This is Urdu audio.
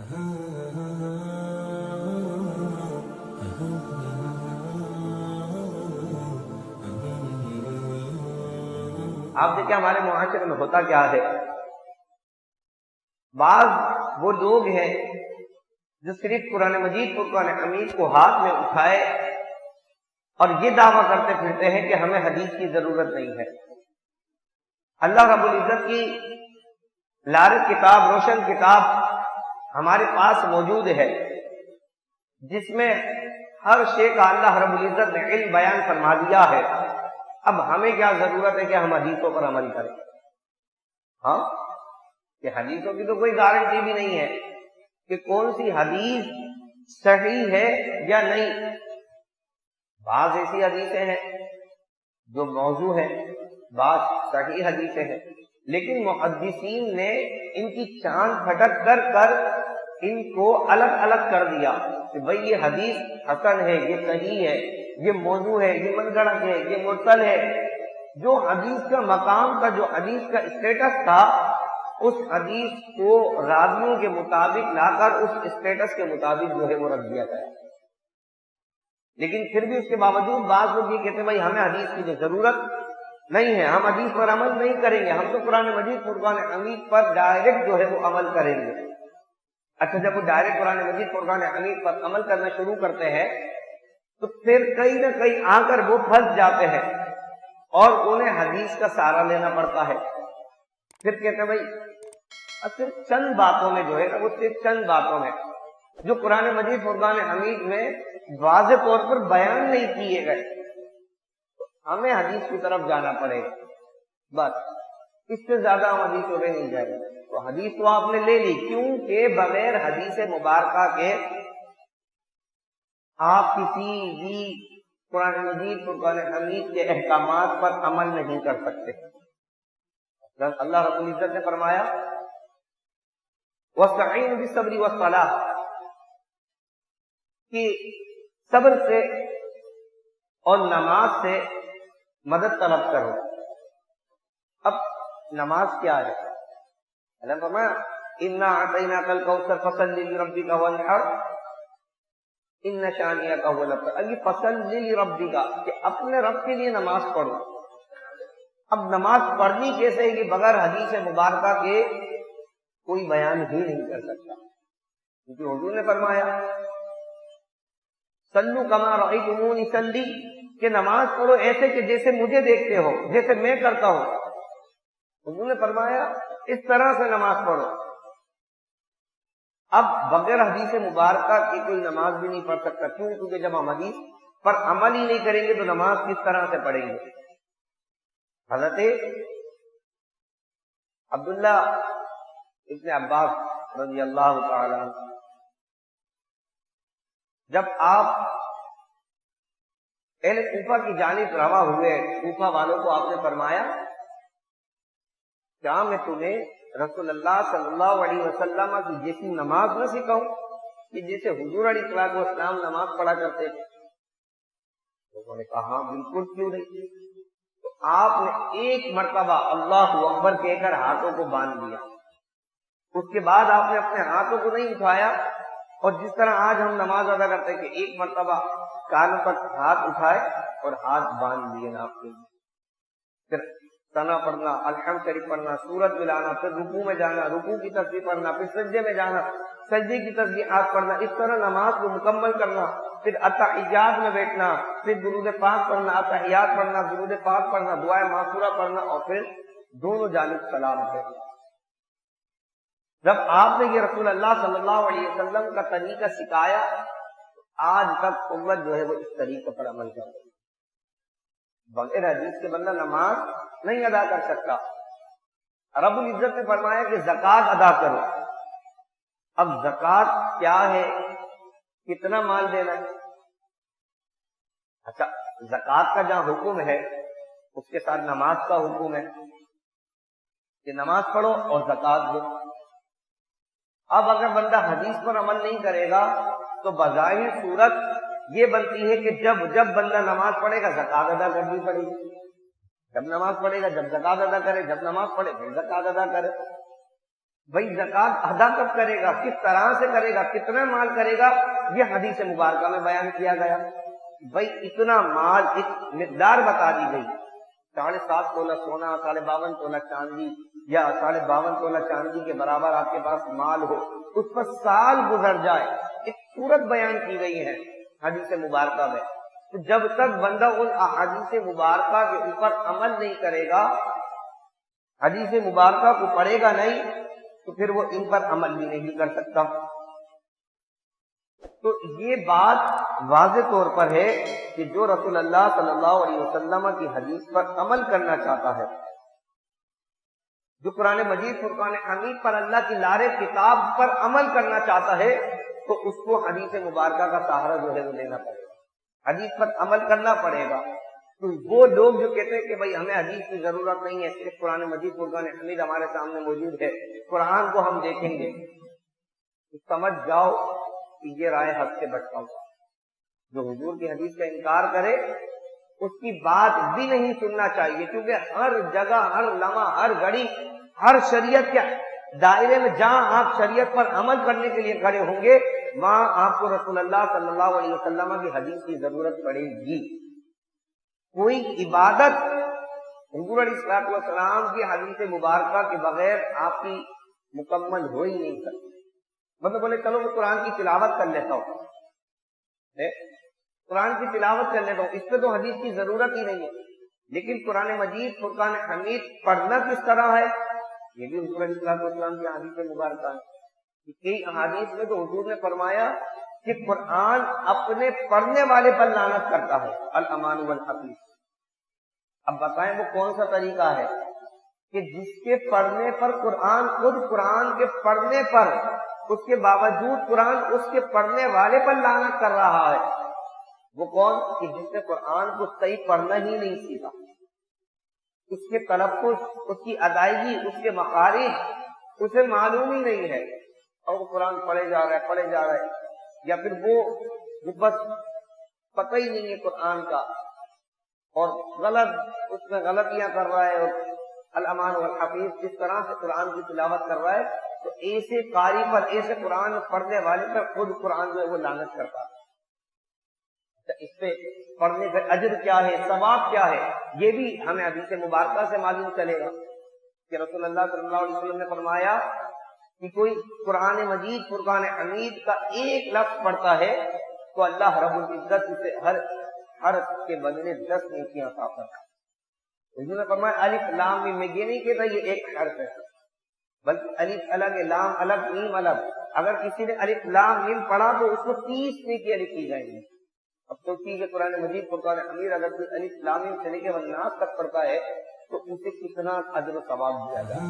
آپ دیکھیں ہمارے معاشرے میں ہوتا کیا ہے، بعض وہ لوگ ہیں جو صرف قرآن مجید فرقان حمید کو ہاتھ میں اٹھائے اور یہ دعویٰ کرتے پھرتے ہیں کہ ہمیں حدیث کی ضرورت نہیں ہے۔ اللہ رب العزت کی لارد کتاب، روشن کتاب ہمارے پاس موجود ہے، جس میں ہر شے کا اللہ رب العزت نے علم بیان فرما دیا ہے۔ اب ہمیں کیا ضرورت ہے کہ ہم حدیثوں پر عمل کریں؟ ہاں، کہ حدیثوں کی تو کوئی گارنٹی بھی نہیں ہے کہ کون سی حدیث صحیح ہے یا نہیں۔ بعض ایسی حدیثیں ہیں جو موضوع ہیں، بعض صحیح حدیثیں ہیں، لیکن محدثین نے ان کی چاند پھٹک کر ان کو الگ الگ کر دیا کہ بھئی یہ حدیث حسن ہے، یہ صحیح ہے، یہ موضوع ہے، یہ من گھڑت ہے، یہ مرسل ہے۔ جو حدیث کا مقام تھا، جو حدیث کا اسٹیٹس تھا، اس حدیث کو راویوں کے مطابق لا کر اس اسٹیٹس کے مطابق جو ہے وہ رکھ دیا گیا۔ لیکن پھر بھی اس کے باوجود بعض لوگ یہ کہتے ہیں بھائی ہمیں حدیث کی ضرورت نہیں ہے، ہم حدیث پر عمل نہیں کریں گے، ہم تو قرآن مجید فرقان حمید پر ڈائریکٹ جو ہے وہ عمل کریں گے۔ اچھا، جب وہ ڈائریکٹ قرآن مجید فرقان حمید پر عمل کرنا شروع کرتے ہیں تو پھر کہیں نہ کہیں آ کر وہ پھنس جاتے ہیں اور انہیں حدیث کا سہارا لینا پڑتا ہے۔ پھر کہتے ہیں بھائی صرف چند باتوں میں جو ہے وہ صرف چند باتوں میں جو قرآن مجید فرقان حمید میں واضح طور پر بیان نہیں کیے گئے، ہمیں حدیث کی طرف جانا پڑے گا، بس اس سے زیادہ ہم حدیث میں نہیں جائیں گے۔ تو حدیث تو آپ نے لے لی، کیونکہ بغیر حدیث مبارکہ کے آپ کسی بھی قرآن مجید فرقان حمید کے احکامات پر عمل نہیں کر سکتے۔ اللہ رب العزت نے فرمایا وَاسْتَعِينُوا بِالصَّبْرِ وَالصَّلَاةِ، کہ صبر سے اور نماز سے مدد طلب کرو۔ اب نماز کیا ہے؟ اللہ فرمایا اِنَّا أَعْطَيْنَاكَ الْكَوْثَرَ فَصَلِّ لِرَبِّكَ وَانْحَرْ إِنَّ شَانِئَكَ هُوَ الْأَبْتَرُ۔ اب یہ فَصَلِّ لِرَبِّكَ کہ اپنے رب کے لیے نماز پڑھو۔ اب نماز پڑھنی کیسے ہے کہ بغیر حدیث مبارکہ کے کوئی بیان ہی نہیں کر سکتا، کیونکہ حضور نے فرمایا صلو کما رأیتمونی صلی، کہ نماز پڑھو ایسے کہ جیسے مجھے دیکھتے ہو، جیسے میں کرتا ہوں۔ حضور نے فرمایا اس طرح سے نماز پڑھو۔ اب بغیر حدیث مبارکہ کی کوئی نماز بھی نہیں پڑھ سکتا، کیوں؟ کیونکہ جب ہم حدیث پر عمل ہی نہیں کریں گے تو نماز کس طرح سے پڑھیں گے؟ حضرت عبداللہ ابن عباس رضی اللہ تعالی عنہ جب آپ اہل کوفہ کی جانب رواں ہوئے، کوفہ والوں کو آپ نے فرمایا کیا میں تمہیں رسول اللہ صلی اللہ علیہ وسلم کی جیسی نماز نہ سکھاؤں کہ جیسے حضور علیہ الصلوۃ والسلام نماز پڑھا کرتے تھے؟ لوگوں نے کہا ہاں بالکل، کیوں نہیں۔ تو آپ نے ایک مرتبہ اللہ اکبر کہہ کر ہاتھوں کو باندھ دیا، اس کے بعد آپ نے اپنے ہاتھوں کو نہیں اٹھایا، اور جس طرح آج ہم نماز ادا کرتے ہیں کہ ایک مرتبہ کانوں تک ہاتھ اٹھائے اور ہاتھ باندھ دیے نا، پھر ثنا پڑھنا، الحمد شریف پڑھنا، سورت ملانا، پھر رکوع میں جانا، رکوع کی تسبیح پڑھنا، پھر سجدے میں جانا، سجدے کی تسبیحات پڑھنا، اس طرح نماز کو مکمل کرنا، پھر اتحیات میں بیٹھنا، پھر درود پاک پڑھنا، اتحیات پڑھنا، درود پاک پڑھنا، دعائے معصورہ پڑھنا، اور پھر دونوں جانب سلام پھیرنا۔ جب آپ نے یہ رسول اللہ صلی اللہ علیہ وسلم کا طریقہ سکھایا، آج تک امت جو ہے وہ اس طریقے پر عمل کر رہی ہے۔ بغیر حدیث کے بندہ نماز نہیں ادا کر سکتا۔ رب العزت نے فرمایا کہ زکوٰۃ ادا کرو۔ اب زکوٰۃ کیا ہے، کتنا مال دینا ہے؟ اچھا، زکوٰۃ کا جہاں حکم ہے اس کے ساتھ نماز کا حکم ہے کہ نماز پڑھو اور زکوٰۃ دو۔ اب اگر بندہ حدیث پر عمل نہیں کرے گا تو بظاہر صورت یہ بنتی ہے کہ جب بندہ نماز پڑھے گا زکوٰۃ ادا کرنی پڑے گی، جب نماز پڑھے گا جب زکوٰۃ ادا کرے، جب نماز پڑھے پھر زکوٰۃ ادا کرے۔ بھائی زکات ادا کب کرے گا، کس طرح سے کرے گا، کتنا مال کرے گا، یہ حدیث مبارکہ میں بیان کیا گیا۔ بھائی اتنا مال، ایک مقدار بتا دی گئی، 7.5 تولہ سونا، 52.5 تولہ چاندی، یا 52.5 تولہ چاندی کے برابر آپ کے پاس مال ہو، اس پر سال گزر جائے، ایک صورت بیان کی گئی ہے حدیث مبارکہ میں۔ تو جب تک بندہ ان احادیث مبارکہ کے اوپر عمل نہیں کرے گا، حدیث مبارکہ کو پڑھے گا نہیں، تو پھر وہ ان پر عمل بھی نہیں کر سکتا۔ تو یہ بات واضح طور پر ہے کہ جو رسول اللہ صلی اللہ علیہ وسلم کی حدیث پر عمل کرنا چاہتا ہے، جو قرآن مجید فرقان حمید پر اللہ کی لارے کتاب پر عمل کرنا چاہتا ہے، تو اس کو حدیث مبارکہ کا سہارا جو ہے وہ لینا پڑے گا، حدیث پر عمل کرنا پڑے گا۔ تو وہ لوگ جو کہتے ہیں کہ بھائی ہمیں حدیث کی ضرورت نہیں ہے، صرف قرآن مجید فرقان حمید ہمارے سامنے موجود ہے، قرآن کو ہم دیکھیں گے، تو سمجھ جاؤ کہ یہ رائے حق سے بٹتا ہوا۔ جو حضور کی حدیث کا انکار کرے اس کی بات بھی نہیں سننا چاہیے، کیونکہ ہر جگہ، ہر لمحہ، ہر گھڑی، ہر شریعت کے دائرے میں جہاں آپ شریعت پر عمل کرنے کے لیے کھڑے ہوں گے، وہاں آپ کو رسول اللہ صلی اللہ علیہ وسلم کی حدیث کی ضرورت پڑے گی۔ کوئی عبادت حضور علیہ السلام کی حدیث مبارکہ کے بغیر آپ کی مکمل ہو ہی نہیں سکتی۔ مطلب بولے چلو میں قرآن کی تلاوت کر لیتا ہوں، قرآن کی تلاوت کر لیتا ہوں، اس پہ تو حدیث کی ضرورت ہی نہیں ہے، لیکن قرآن مجید فرقان حمید پڑھنا کس طرح ہے، یہ بھی حضور علیہ السلام کی حدیث مبارکہ ہے۔ کئی احادیث میں تو حضور نے فرمایا کہ قرآن اپنے پڑھنے والے پر لعنت کرتا ہے، الامان والحفیظ۔ اب بتائیں وہ کون سا طریقہ ہے کہ جس کے پڑھنے پر قرآن، خود قرآن کے پڑھنے پر، اس کے باوجود قرآن اس کے پڑھنے والے پر لعنت کر رہا ہے؟ وہ کون؟ کہ جس نے قرآن کو صحیح پڑھنا ہی نہیں سیکھا، اس کے تلفظ، اس کی ادائیگی، اس کے مخارج اسے معلوم ہی نہیں ہے، اور وہ قرآن پڑھے جا رہا ہے، یا پھر وہ بس پتہ ہی نہیں ہے قرآن کا، اور غلط اس میں غلطیاں کر رہا ہے، اور الامان والحفیظ اس طرح سے قرآن کی تلاوت کر رہا ہے، تو ایسے قاری پر، ایسے قرآن پڑھنے والے پر خود قرآن جو ہے وہ لعنت کرتا ہے۔ اس پہ پڑھنے کا اجر کیا ہے، ثواب کیا ہے، یہ بھی ہمیں حدیث مبارکہ سے معلوم چلے گا کہ رسول اللہ صلی اللہ علیہ وسلم نے فرمایا کہ کوئی قرآن مجید فرقان حمید کا ایک لفظ پڑھتا ہے تو اللہ رب العزت اسے ہر حرف کے بدلے 10 نیکیاں عطا کرتا ہے۔ حضور نے فرمایا الف لام میم، میں یہ نہیں کہتا یہ ایک حرف ہے، بلکہ الف الگ ہے، لام الگ، میم الگ۔ اگر کسی نے الف لام میم پڑھا تو اس کو 30 نیکیاں لکھی جائیں گی۔ اب تو کہ قرآن مجید فرقان حمید اگر کوئی الف لام میم سے لے کے والناس تک پڑھتا ہے تو اسے کتنا اجر و ثواب دیا جائے۔